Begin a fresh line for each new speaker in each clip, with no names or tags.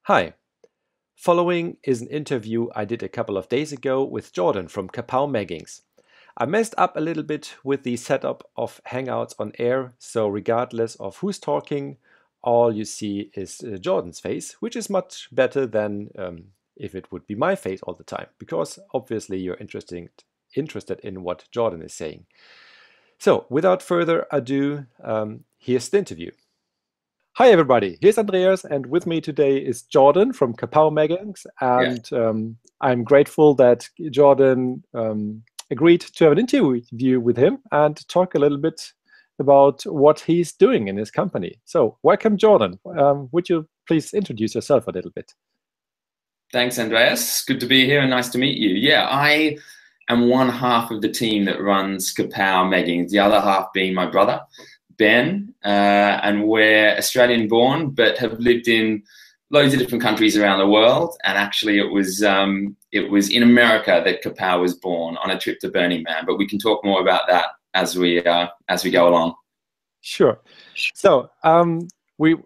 Hi. Following is an interview I did a couple of days ago with Jorden from Kapow Meggings. I messed up a little bit with the setup of Hangouts on air, so regardless of who's talking, all you see is Jordan's face, which is much better than if it would be my face all the time, because obviously you're interested in what Jorden is saying. So without further ado, here's the interview. Hi everybody, here's Andreas, and with me today is Jorden from Kapow Meggings, and I'm grateful that Jorden agreed to have an interview with him and talk a little bit about what he's doing in his company. So welcome, Jorden. Would you please introduce yourself a little bit?
Thanks, Andreas. Good to be here and nice to meet you. Yeah, I am one half of the team that runs Kapow Meggings, the other half being my brother, Ben, and we're Australian born, but have lived in loads of different countries around the world. And actually it was in America that Kapow was born on a trip to Burning Man, but we can talk more about that as we go along.
Sure. So we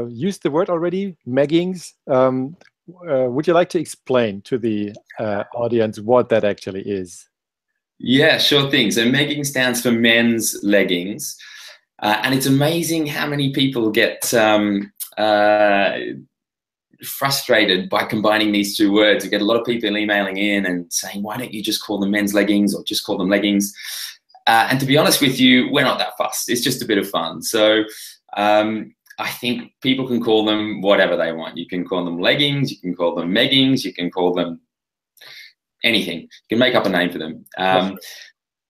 used the word already, Meggings. Would you like to explain to the audience what that actually is?
Yeah, sure thing. So Megging stands for men's leggings. And it's amazing how many people get frustrated by combining these two words. We get a lot of people emailing in and saying, why don't you just call them men's leggings or just call them leggings? And to be honest with you, we're not that fussed. It's just a bit of fun. So I think people can call them whatever they want. You can call them leggings, you can call them meggings, you can call them anything. You can make up a name for them.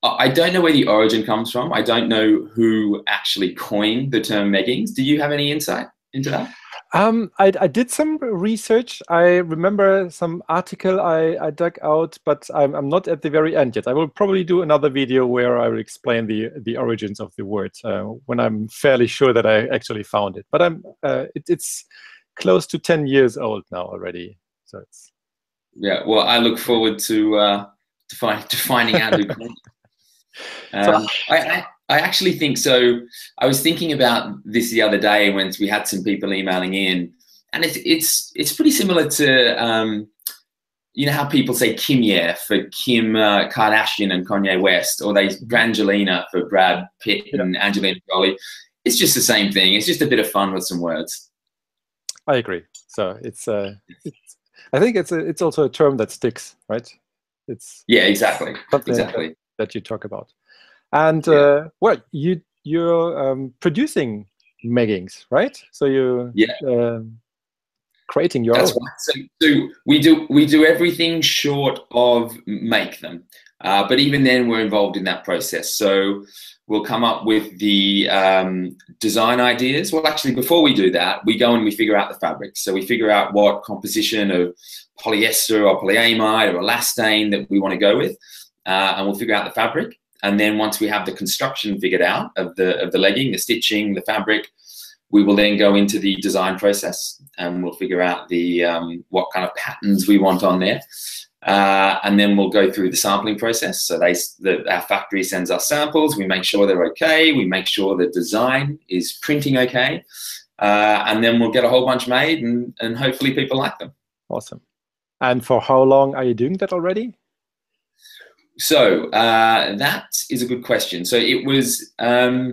I don't know where the origin comes from. I don't know who actually coined the term meggings. Do you have any insight into that?
I did some research. I remember some article I dug out, but I'm not at the very end yet. I will probably do another video where I will explain the origins of the word when I'm fairly sure that I actually found it. But it's close to 10 years old now already. So it's
well, I look forward to finding out who coined it. I actually think so. I was thinking about this the other day when we had some people emailing in, and it's pretty similar to you know how people say Kimye for Kim Kardashian and Kanye West, or they Brangelina for Brad Pitt and Angelina Jolie. It's just the same thing. It's just a bit of fun with some words.
I agree. So I think it's also a term that sticks, right?
Yeah, exactly. Exactly.
That you talk about. And well, you're producing Meggings, right? So you're creating your own.
Right. So we do everything short of make them, but even then we're involved in that process. So we'll come up with the design ideas. Well, actually, before we do that, we go and we figure out the fabric. So we figure out what composition of polyester or polyamide or elastane that we want to go with. And we'll figure out the fabric, and then once we have the construction figured out of the legging, the stitching, the fabric, we will then go into the design process, and we'll figure out the what kind of patterns we want on there, and then we'll go through the sampling process. So our factory sends us samples. We make sure they're okay. We make sure the design is printing okay, and then we'll get a whole bunch made, and hopefully people like them.
Awesome. And for how long are you doing that already?
So that is a good question. So it was, what's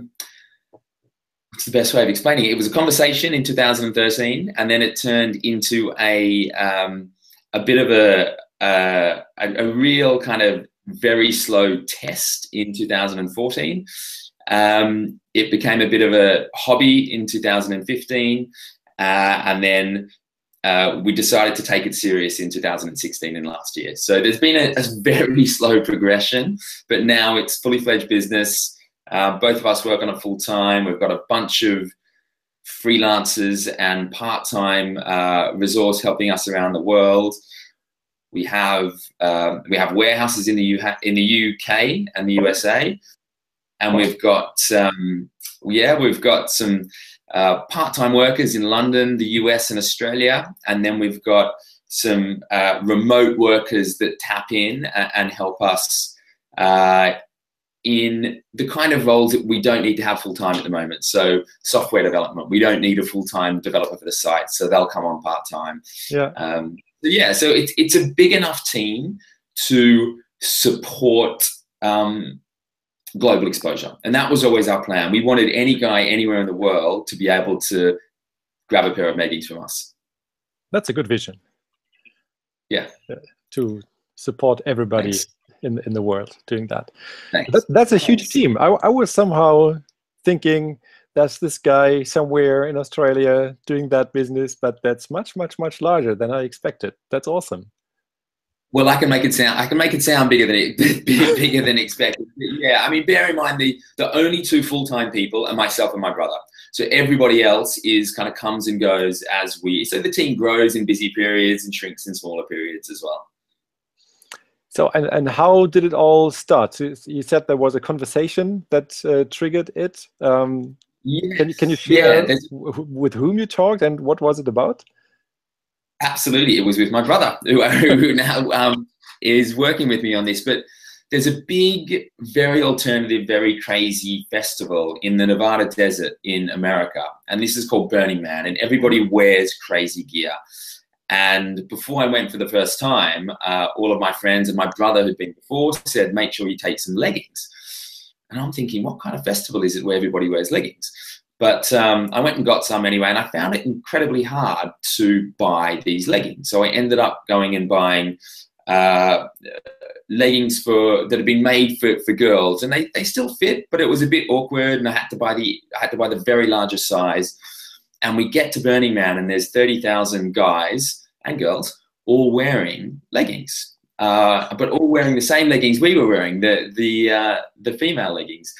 the best way of explaining it? It was a conversation in 2013, and then it turned into a bit of a real kind of very slow test in 2014. It became a bit of a hobby in 2015, and then we decided to take it serious in 2016 and last year. So there's been a very slow progression, but now it's fully fledged business. Both of us work on it full time. We've got a bunch of freelancers and part-time resource helping us around the world. We have warehouses in the UK and the USA, and we've got some part-time workers in London, the US and Australia, and then we've got some remote workers that tap in and help us in the kind of roles that we don't need to have full-time at the moment. So software development, we don't need a full-time developer for the site, so they'll come on part-time.
Yeah.
So it's a big enough team to support global exposure. And that was always our plan. We wanted any guy anywhere in the world to be able to grab a pair of Meggings from us.
That's a good vision.
Yeah.
To support everybody.
Thanks.
In the world doing that.
Thanks.
That's a huge team. I was somehow thinking there's this guy somewhere in Australia doing that business, but that's much, much, much larger than I expected. That's awesome.
Well, I can make it sound bigger than expected. Yeah, I mean, bear in mind the only two full-time people are myself and my brother. So everybody else is kind of comes and goes so the team grows in busy periods and shrinks in smaller periods as well.
So, and how did it all start? You said there was a conversation that triggered it.
Yes.
Can you share with whom you talked and what was it about?
Absolutely. It was with my brother, who now is working with me on this. But there's a big, very alternative, very crazy festival in the Nevada desert in America. And this is called Burning Man. And everybody wears crazy gear. And before I went for the first time, all of my friends and my brother who'd been before said, make sure you take some leggings. And I'm thinking, what kind of festival is it where everybody wears leggings? But I went and got some anyway, and I found it incredibly hard to buy these leggings. So I ended up going and buying leggings that had been made for girls, and they still fit, but it was a bit awkward, and I had to buy the very largest size. And we get to Burning Man, and there's 30,000 guys and girls all wearing leggings, but all wearing the same leggings we were wearing, the female leggings.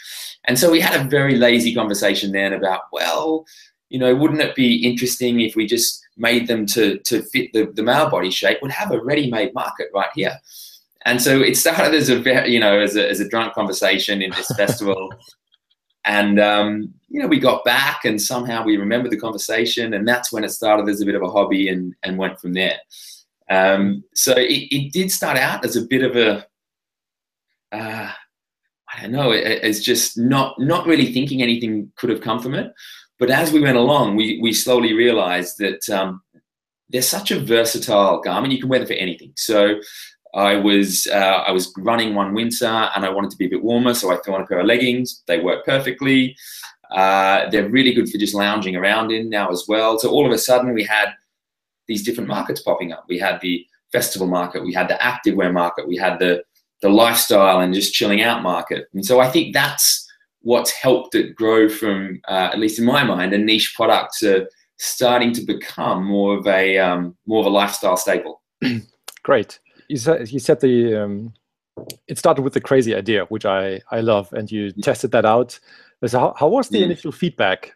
And so we had a very lazy conversation then about, well, you know, wouldn't it be interesting if we just made them to fit the male body shape? We'd have a ready-made market right here. And so it started as a drunk conversation in this festival. And, we got back and somehow we remembered the conversation, and that's when it started as a bit of a hobby and went from there. So it did start out as a bit of a, I don't know, it's just not really thinking anything could have come from it. But as we went along, we slowly realized that they're such a versatile garment. You can wear them for anything. So I was running one winter and I wanted to be a bit warmer, so I threw on a pair of leggings. They work perfectly. They're really good for just lounging around in now as well. So all of a sudden we had these different markets popping up. We had the festival market, we had the activewear market, we had the lifestyle and just chilling out market. And so I think that's what's helped it grow from, at least in my mind, a niche product to starting to become more of a lifestyle staple.
Great. You said it started with the crazy idea, which I love, and you tested that out. So how was the initial feedback?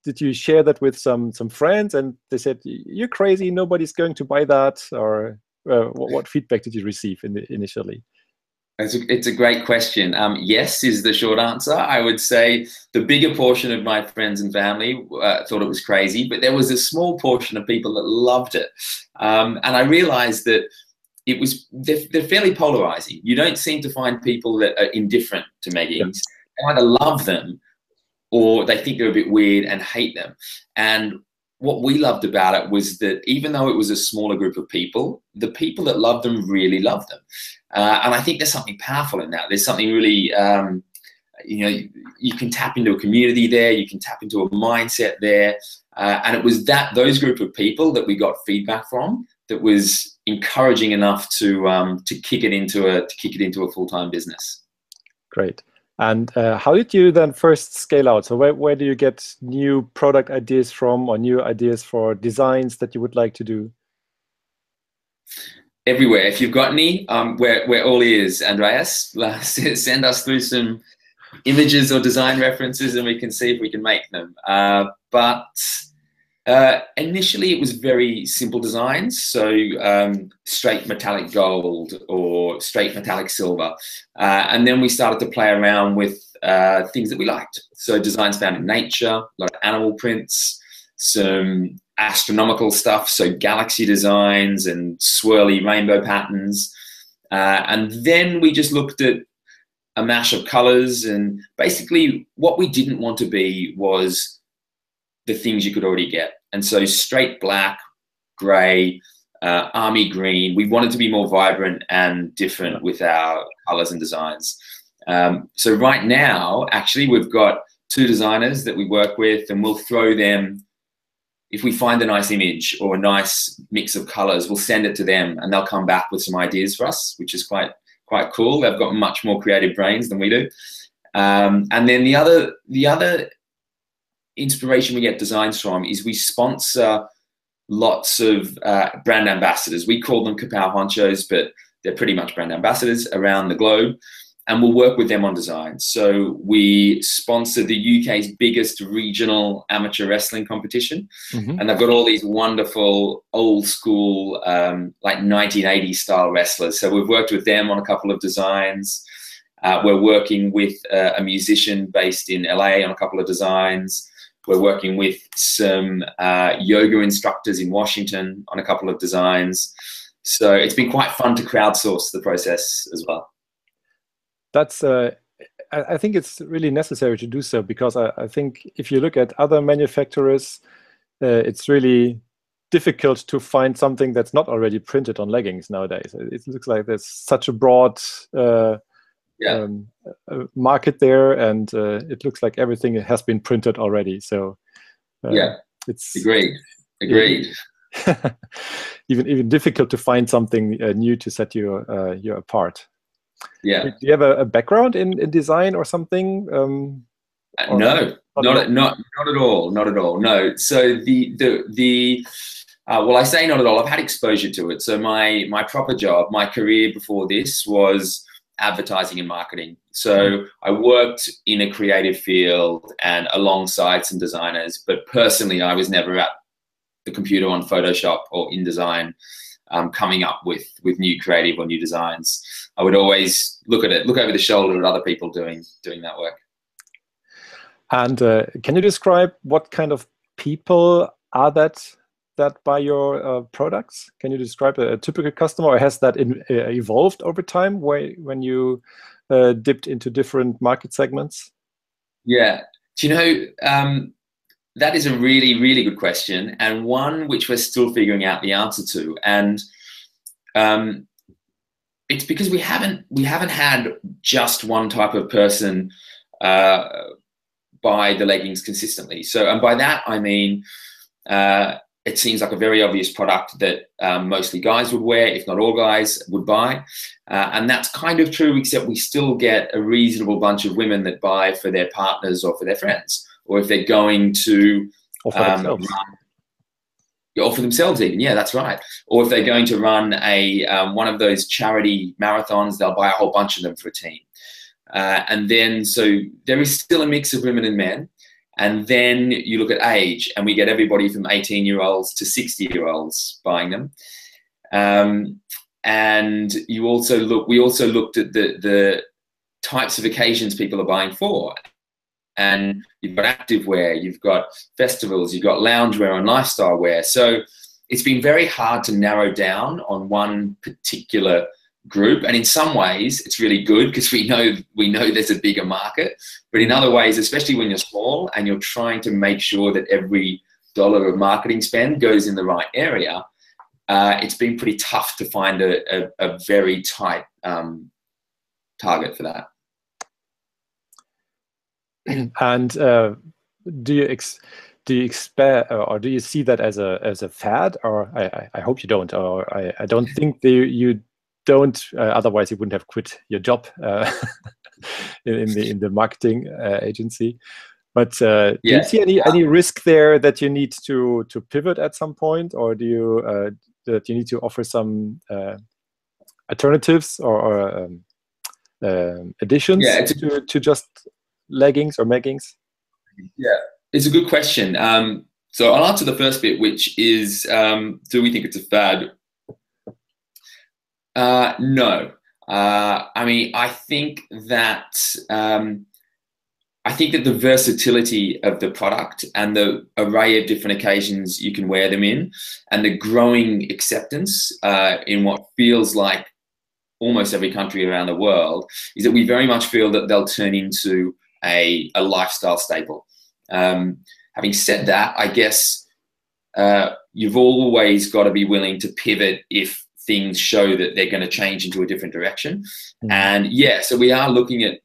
Did you share that with some friends, and they said you're crazy, nobody's going to buy that, or what feedback did you receive initially?
It's a great question. Yes is the short answer. I would say the bigger portion of my friends and family thought it was crazy, but there was a small portion of people that loved it. And I realized that they're fairly polarizing. You don't seem to find people that are indifferent to Meggings. They either love them or they think they're a bit weird and hate them. And what we loved about it was that even though it was a smaller group of people, the people that loved them really loved them. And I think there's something powerful in that. There's something really, you can tap into a community there, you can tap into a mindset there. And it was those group of people that we got feedback from that was encouraging enough to kick it into a full-time business.
Great. And how did you then first scale out? So where do you get new product ideas from, or new ideas for designs that you would like to do?
Everywhere. If you've got any, we're all ears, Andreas. Send us through some images or design references and we can see if we can make them. But initially it was very simple designs, so straight metallic gold or straight metallic silver, and then we started to play around with things that we liked. So designs found in nature, a lot of animal prints, some astronomical stuff, so galaxy designs and swirly rainbow patterns, and then we just looked at a mash of colors, and basically what we didn't want to be was the things you could already get. And so straight black, gray, army green, we wanted to be more vibrant and different with our colors and designs. So right now, actually, we've got 2 designers that we work with, and we'll throw them, if we find a nice image or a nice mix of colors, we'll send it to them and they'll come back with some ideas for us, which is quite cool. They've got much more creative brains than we do. And then the other inspiration we get designs from is we sponsor lots of brand ambassadors. We call them Kapow honchos, but they're pretty much brand ambassadors around the globe. And we'll work with them on design. So we sponsor the UK's biggest regional amateur wrestling competition. And they've got all these wonderful old school, like 1980s style wrestlers. So we've worked with them on a couple of designs. We're working with a musician based in LA on a couple of designs. We're working with some yoga instructors in Washington on a couple of designs. So it's been quite fun to crowdsource the process as well.
That's, I think it's really necessary to do so, because I think if you look at other manufacturers, it's really difficult to find something that's not already printed on leggings nowadays. It looks like there's such a broad market there, and it looks like everything has been printed already. So it's
agreed.
even difficult to find something new to set you apart.
Yeah.
Do you have a background in design or something?
No, not at all. No. So well, I say not at all. I've had exposure to it. So my proper job, my career before this was advertising and marketing. So I worked in a creative field and alongside some designers, but personally, I was never at the computer on Photoshop or InDesign, coming up with new creative or new designs. I would always look over the shoulder at other people doing that work.
And can you describe what kind of people are that buy your products? Can you describe a typical customer, or has that evolved over time when you dipped into different market segments? Yeah.
Do you know, that is a really, really good question, and one which we're still figuring out the answer to. And it's because we haven't had just one type of person buy the leggings consistently. So, and by that I mean, it seems like a very obvious product that mostly guys would wear, if not all guys would buy. And that's kind of true, except we still get a reasonable bunch of women that buy for their partners or for their friends, or if they're going to
or for themselves.
Or for themselves even, yeah, that's right. Or if they're going to run a one of those charity marathons, they'll buy a whole bunch of them for a team. And then, so there is still a mix of women and men. And then you look at age, and we get everybody from 18-year-olds to 60-year-olds buying them. And we also looked at the types of occasions people are buying for. And you've got active wear, you've got festivals, you've got loungewear and lifestyle wear. So it's been very hard to narrow down on one particular group. And in some ways, it's really good because we know there's a bigger market. But in other ways, especially when you're small and you're trying to make sure that every dollar of marketing spend goes in the right area, it's been pretty tough to find a very tight target for that.
And do you expect, or do you see that as a fad? Or I hope you don't. Or I don't think you don't. Otherwise, you wouldn't have quit your job in the marketing agency. But do you see any risk there that you need to pivot at some point, or do you that you need to offer some alternatives or additions to just leggings or meggings?
Yeah, it's a good question. So I'll answer the first bit, which is, do we think it's a fad? No. I mean, I think that the versatility of the product and the array of different occasions you can wear them in, and the growing acceptance in what feels like almost every country around the world, is that we very much feel that they'll turn into a lifestyle staple. Having said that, I guess you've always got to be willing to pivot if things show that they're going to change into a different direction. And yeah, so we are looking at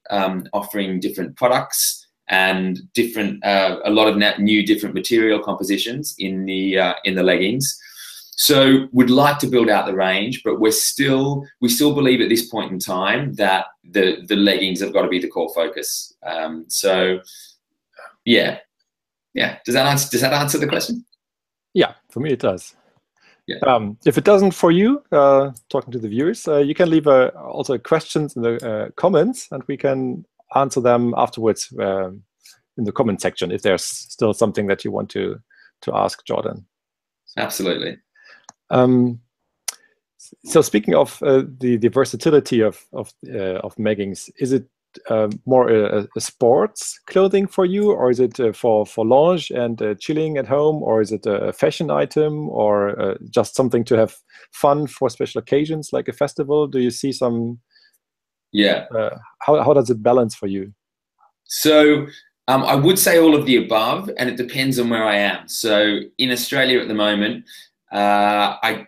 offering different products and different, a lot of new different material compositions in the leggings. So we'd like to build out the range, but we still believe at this point in time that the leggings have got to be the core focus. So yeah. Does that answer the question?
Yeah, for me it does.
Yeah.
If it doesn't for you, talking to the viewers, you can leave also questions in the comments, and we can answer them afterwards in the comment section if there's still something that you want to ask Jorden.
Absolutely.
So speaking of the versatility of Meggings, is it more a sports clothing for you, or is it for lounge and chilling at home, or is it a fashion item, or just something to have fun for special occasions like a festival? Do you see some?
Yeah.
How does it balance for you?
So I would say all of the above, and it depends on where I am. So in Australia at the moment, I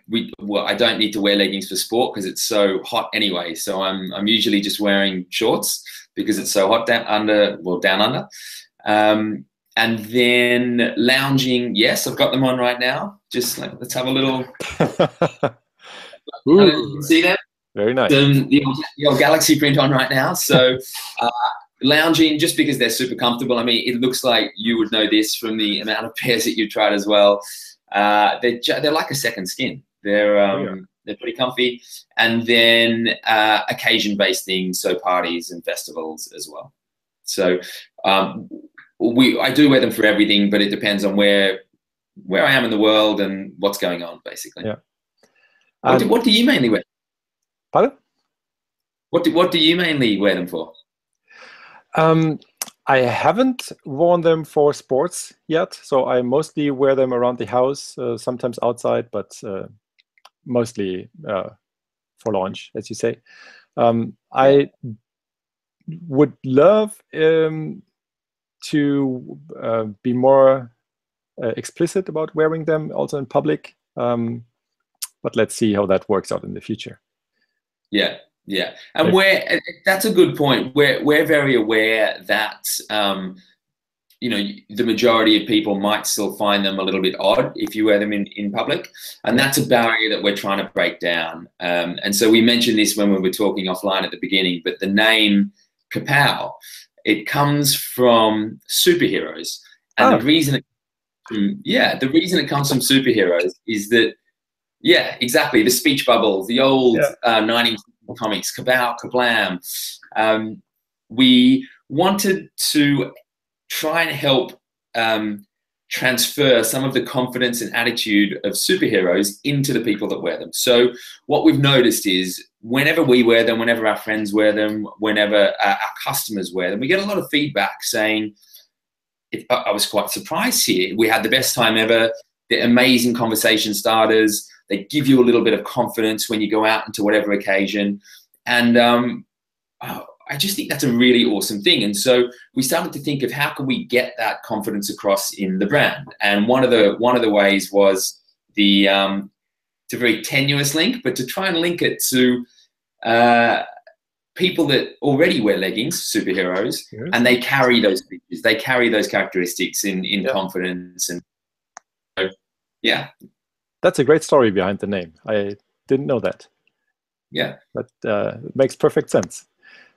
don't need to wear leggings for sport because it's so hot anyway. So I'm usually just wearing shorts because it's so hot down under. And then lounging, yes, I've got them on right now. Just like, let's have a little. See that?
Very nice.
The old Galaxy print on right now. So lounging, just because they're super comfortable. I mean, it looks like you would know this from the amount of pairs that you've tried as well. They're like a second skin. They're pretty comfy. And then occasion-based things, so parties and festivals as well. So I do wear them for everything, but it depends on where I am in the world and what's going on, basically.
Yeah.
What do you mainly wear?
Pardon?
What do you mainly wear them for?
I haven't worn them for sports yet, so I mostly wear them around the house, sometimes outside, but mostly for launch, as you say. I would love to be more explicit about wearing them also in public, but let's see how that works out in the future.
Yeah. Yeah, and that's a good point. We're very aware that the majority of people might still find them a little bit odd if you wear them in public, and that's a barrier that we're trying to break down. And so we mentioned this when we were talking offline at the beginning, but the name Kapow, it comes from superheroes, and the reason it comes from superheroes is that exactly, the speech bubbles, the old 90s comics, Kapow, Kablam. We wanted to try and help transfer some of the confidence and attitude of superheroes into the people that wear them. So what we've noticed is whenever we wear them, whenever our friends wear them, whenever our customers wear them, we get a lot of feedback saying, I was quite surprised here. We had the best time ever. They're amazing conversation starters. They give you a little bit of confidence when you go out into whatever occasion. And I just think that's a really awesome thing. And so we started to think of how can we get that confidence across in the brand. And one of the ways was it's a very tenuous link, but to try and link it to people that already wear leggings, superheroes, and they carry those features, they carry those characteristics in confidence. And so, yeah.
That's a great story behind the name. I didn't know that.
Yeah.
That makes perfect sense.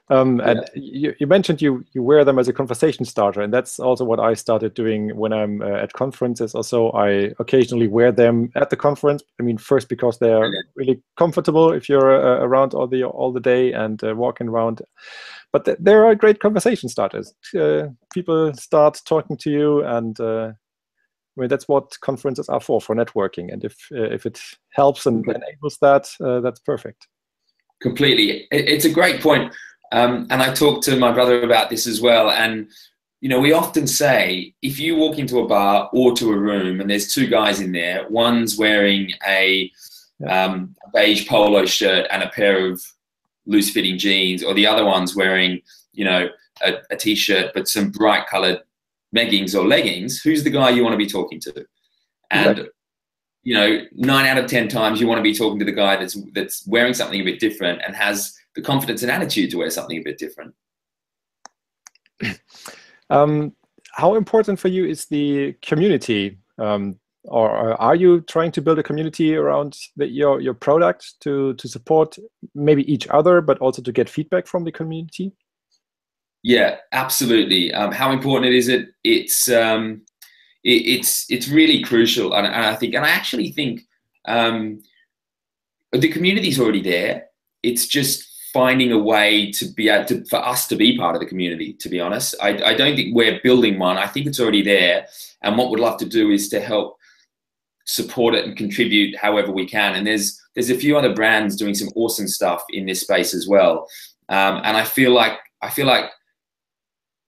And you mentioned you wear them as a conversation starter, and that's also what I started doing when I'm at conferences. Also, I occasionally wear them at the conference. I mean, first because they're really comfortable if you're around all the day and walking around. But there are great conversation starters. People start talking to you, and I mean, that's what conferences are for networking. And if it helps and enables that, that's perfect.
Completely. It's a great point. And I talked to my brother about this as well. And, we often say, if you walk into a bar or to a room and there's two guys in there, one's wearing a beige polo shirt and a pair of loose fitting jeans, or the other one's wearing, you know, a t-shirt but some bright colored meggings or leggings, who's the guy you want to be talking to? And
Exactly.
you know, 9 out of 10 times you want to be talking to the guy that's wearing something a bit different and has the confidence and attitude to wear something a bit different.
How important for you is the community? Or are you trying to build a community around your product to support maybe each other, but also to get feedback from the community?
Yeah, absolutely. How important is it? It's really crucial, and I actually think the community's already there. It's just finding a way to be able to, for us to be part of the community. To be honest, I don't think we're building one. I think it's already there, and what we'd love to do is to help support it and contribute however we can. And there's a few other brands doing some awesome stuff in this space as well. And I feel like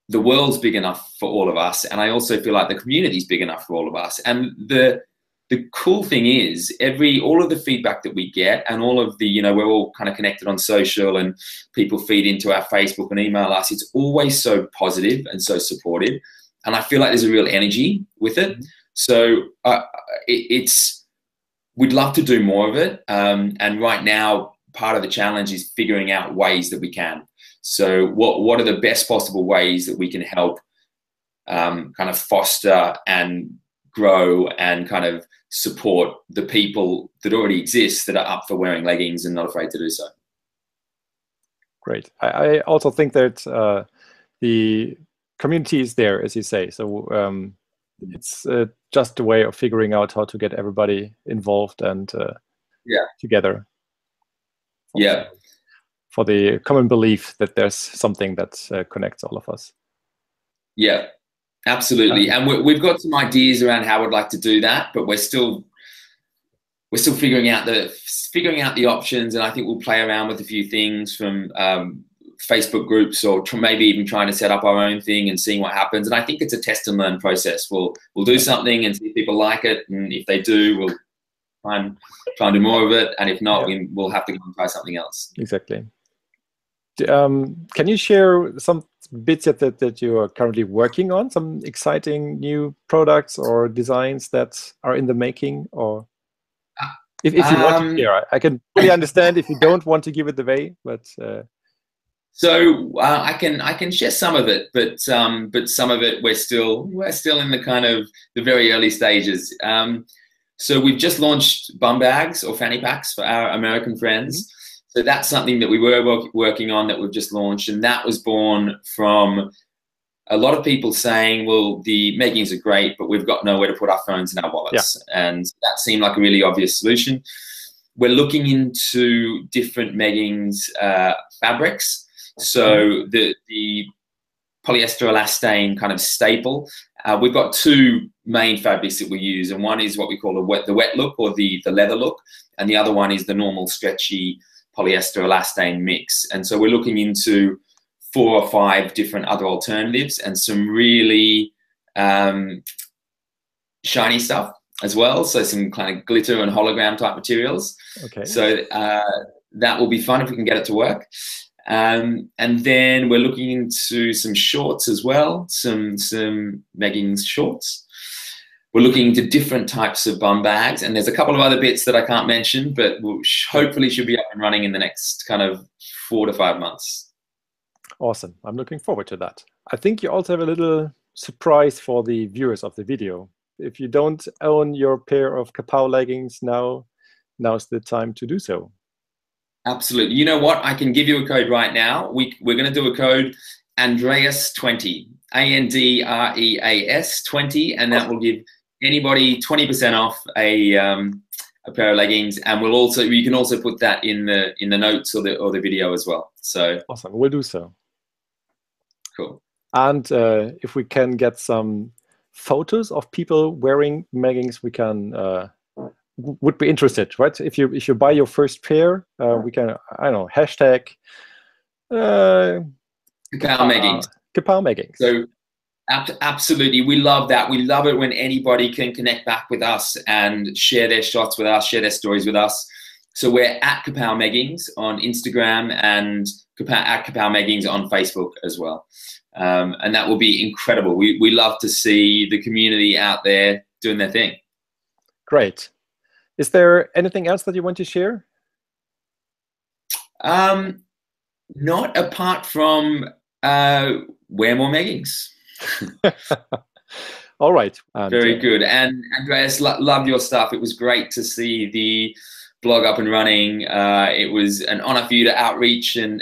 the world's big enough for all of us, and I also feel like the community's big enough for all of us. And the cool thing is, all of the feedback that we get, and all of the, you know, we're all kind of connected on social, and people feed into our Facebook and email us. It's always so positive and so supportive, and I feel like there's a real energy with it. So we'd love to do more of it, and right now part of the challenge is figuring out ways that we can. So what are the best possible ways that we can help kind of foster and grow and kind of support the people that already exist that are up for wearing leggings and not afraid to do so.
Great. I also think that the community is there, as you say. So it's just a way of figuring out how to get everybody involved and together.
Yeah.
For the common belief that there's something that connects all of us. Yeah,
absolutely. And we've got some ideas around how we'd like to do that, but we're still figuring out the options. And I think we'll play around with a few things from Facebook groups, or maybe even trying to set up our own thing and seeing what happens. And I think it's a test and learn process. We'll do something and see if people like it, and if they do, we'll try and do more of it. And if not, we'll have to go and try something else.
Exactly. Can you share some bits that you are currently working on? Some exciting new products or designs that are in the making, or if you want to share? I can fully understand if you don't want to give it away, but
so I can share some of it, but some of it we're still in the kind of the very early stages. So we've just launched bum bags or fanny packs for our American friends. So that's something that we were working on, that we've just launched, and that was born from a lot of people saying, well, the meggings are great, but we've got nowhere to put our phones and our wallets. And that seemed like a really obvious solution. We're looking into different meggings fabrics. So the polyester elastane kind of staple. We've got two main fabrics that we use, and one is what we call the wet look, or the leather look, and the other one is the normal stretchy polyester elastane mix. And so we're looking into 4 or 5 different other alternatives, and some really shiny stuff as well. So some kind of glitter and hologram type materials.
Okay.
So that will be fun if we can get it to work. And then we're looking into some shorts as well, some meggings shorts. We're looking into different types of bum bags, and there's a couple of other bits that I can't mention, but we'll hopefully should be up and running in the next kind of 4 to 5 months.
Awesome. I'm looking forward to that. I think you also have a little surprise for the viewers of the video. If you don't own your pair of Kapow leggings now's the time to do so.
Absolutely. You know what? I can give you a code right now. We're going to do a code Andreas 20, ANDREAS 20, and that will give anybody 20% off a pair of leggings. And you can also put that in the notes or the video as well. So
awesome. We'll do so.
Cool.
And if we can get some photos of people wearing meggings, we can would be interested, right? If you buy your first pair, we can, I don't know, hashtag
Kapow Meggings.
Kapow Meggings.
So absolutely, we love that. We love it when anybody can connect back with us and share their shots with us, share their stories with us. So we're at Kapow Meggings on Instagram and at Kapow Meggings on Facebook as well. And that will be incredible. We love to see the community out there doing their thing.
Great. Is there anything else that you want to share?
Not apart from wear more Meggings.
All right.
Very good. And Andreas, love your stuff. It was great to see the blog up and running. It was an honor for you to outreach and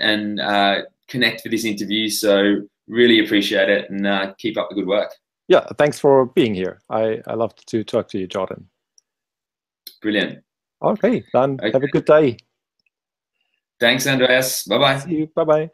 connect for this interview. So really appreciate it, and keep up the good work.
Yeah, thanks for being here. I loved to talk to you, Jordan.
Brilliant.
Okay, then have a good day.
Thanks, Andreas. Bye-bye.
See you. Bye-bye.